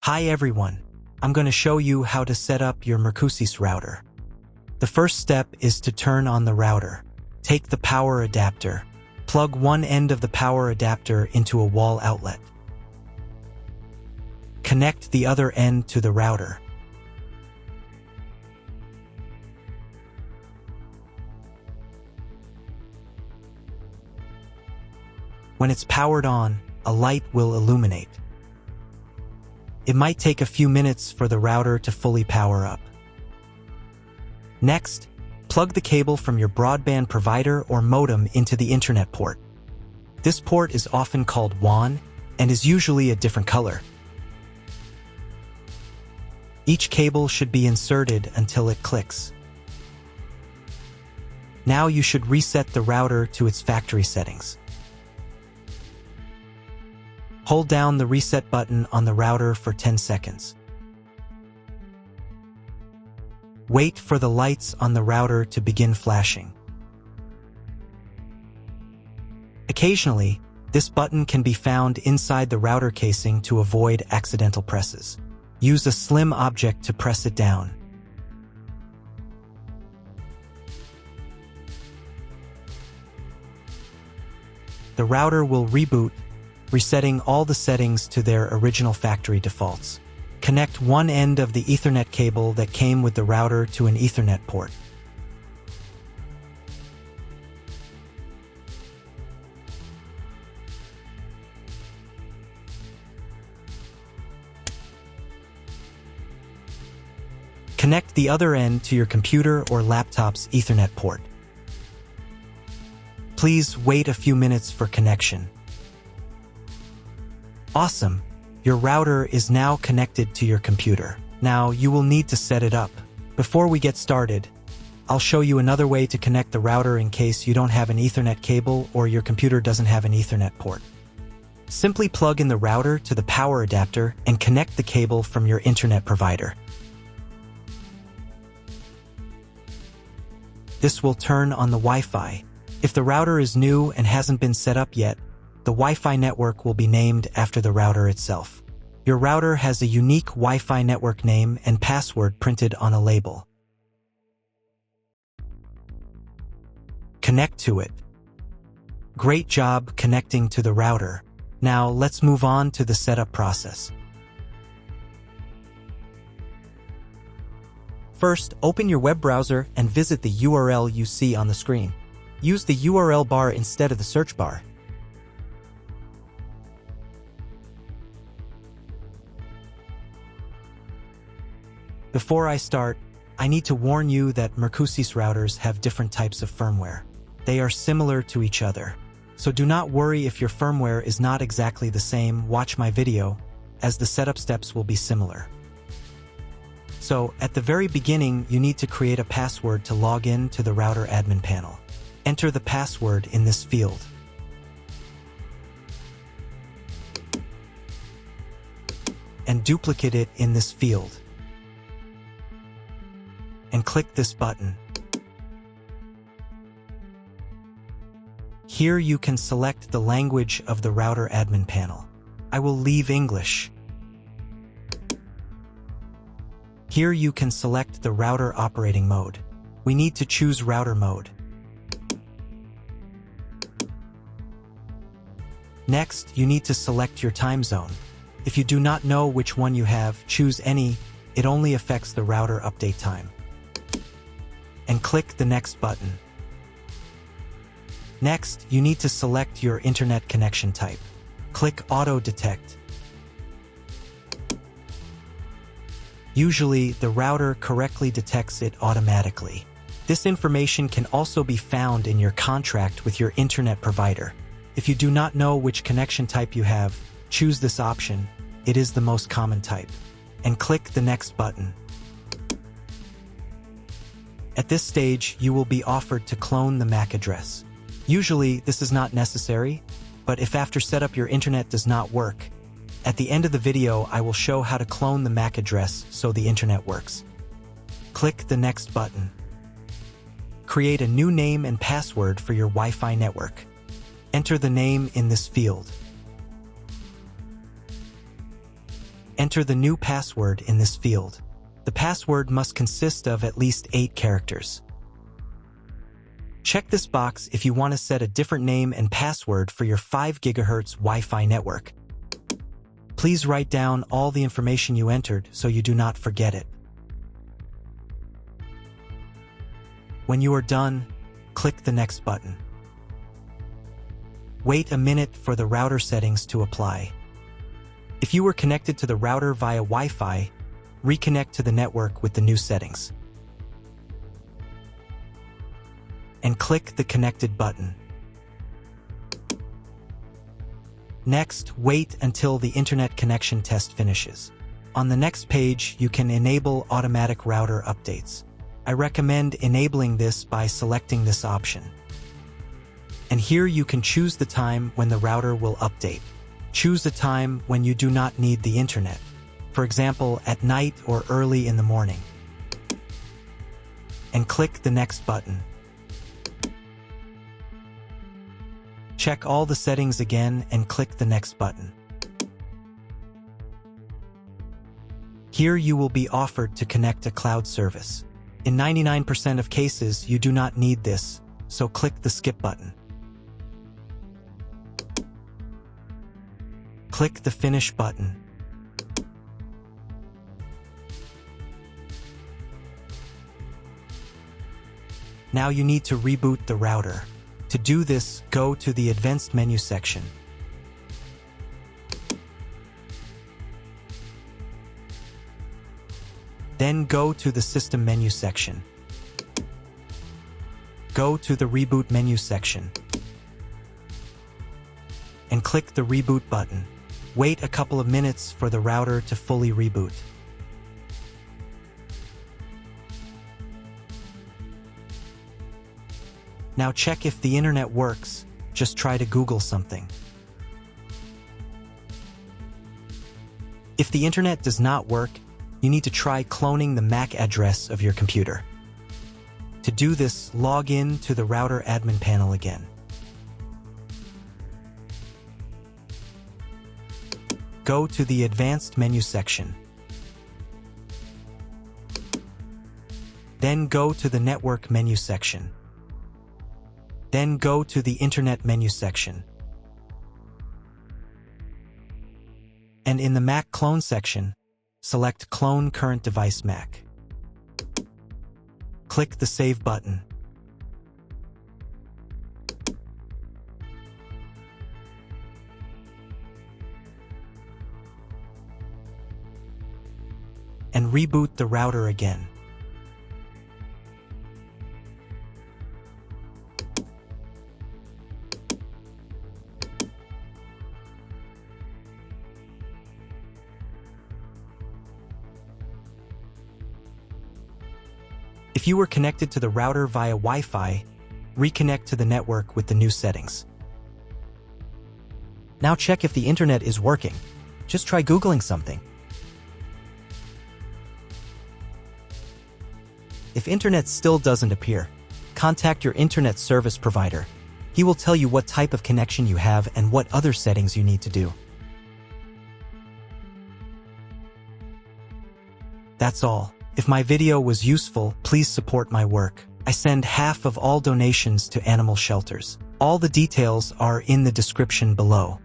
Hi everyone, I'm going to show you how to set up your Mercusys router. The first step is to turn on the router. Take the power adapter. Plug one end of the power adapter into a wall outlet. Connect the other end to the router. When it's powered on, a light will illuminate. It might take a few minutes for the router to fully power up. Next, plug the cable from your broadband provider or modem into the Internet port. This port is often called WAN and is usually a different color. Each cable should be inserted until it clicks. Now you should reset the router to its factory settings. Hold down the reset button on the router for 10 seconds. Wait for the lights on the router to begin flashing. Occasionally, this button can be found inside the router casing to avoid accidental presses. Use a slim object to press it down. The router will reboot, resetting all the settings to their original factory defaults. Connect one end of the Ethernet cable that came with the router to an Ethernet port. Connect the other end to your computer or laptop's Ethernet port. Please wait a few minutes for connection. Awesome! Your router is now connected to your computer. Now you will need to set it up. Before we get started, I'll show you another way to connect the router in case you don't have an Ethernet cable or your computer doesn't have an Ethernet port. Simply plug in the router to the power adapter and connect the cable from your internet provider. This will turn on the Wi-Fi. If the router is new and hasn't been set up yet, the Wi-Fi network will be named after the router itself. Your router has a unique Wi-Fi network name and password printed on a label. Connect to it. Great job connecting to the router. Now let's move on to the setup process. First, open your web browser and visit the URL you see on the screen. Use the URL bar instead of the search bar. Before I start, I need to warn you that Mercusys routers have different types of firmware. They are similar to each other. So do not worry if your firmware is not exactly the same. Watch my video, as the setup steps will be similar. So, at the very beginning, you need to create a password to log in to the router admin panel. Enter the password in this field. And duplicate it in this field. And click this button. Here you can select the language of the router admin panel. I will leave English. Here you can select the router operating mode. We need to choose router mode. Next, you need to select your time zone. If you do not know which one you have, choose any. It only affects the router update time. And click the next button. Next, you need to select your internet connection type. Click Auto Detect. Usually, the router correctly detects it automatically. This information can also be found in your contract with your internet provider. If you do not know which connection type you have, choose this option. It is the most common type. And click the next button. At this stage, you will be offered to clone the MAC address. Usually, this is not necessary, but if after setup your internet does not work, at the end of the video, I will show how to clone the MAC address so the internet works. Click the next button. Create a new name and password for your Wi-Fi network. Enter the name in this field. Enter the new password in this field. The password must consist of at least 8 characters. Check this box if you want to set a different name and password for your 5 GHz Wi-Fi network. Please write down all the information you entered so you do not forget it. When you are done, click the Next button. Wait a minute for the router settings to apply. If you were connected to the router via Wi-Fi, reconnect to the network with the new settings. And click the Connected button. Next, wait until the internet connection test finishes. On the next page, you can enable automatic router updates. I recommend enabling this by selecting this option. And here you can choose the time when the router will update. Choose a time when you do not need the internet. For example, at night or early in the morning. And click the Next button. Check all the settings again and click the Next button. Here you will be offered to connect a cloud service. In 99% of cases, you do not need this, so click the Skip button. Click the Finish button. Now you need to reboot the router. To do this, go to the Advanced menu section. Then go to the System menu section. Go to the Reboot menu section. And click the Reboot button. Wait a couple of minutes for the router to fully reboot. Now check if the internet works. Just try to Google something. If the internet does not work, you need to try cloning the MAC address of your computer. To do this, log in to the router admin panel again. Go to the Advanced menu section. Then go to the Network menu section. Then go to the Internet menu section. And in the Mac Clone section, select Clone Current Device Mac. Click the Save button. And reboot the router again. If you were connected to the router via Wi-Fi, reconnect to the network with the new settings. Now check if the internet is working. Just try Googling something. If internet still doesn't appear, contact your internet service provider. He will tell you what type of connection you have and what other settings you need to do. That's all. If my video was useful, please support my work. I send half of all donations to animal shelters. All the details are in the description below.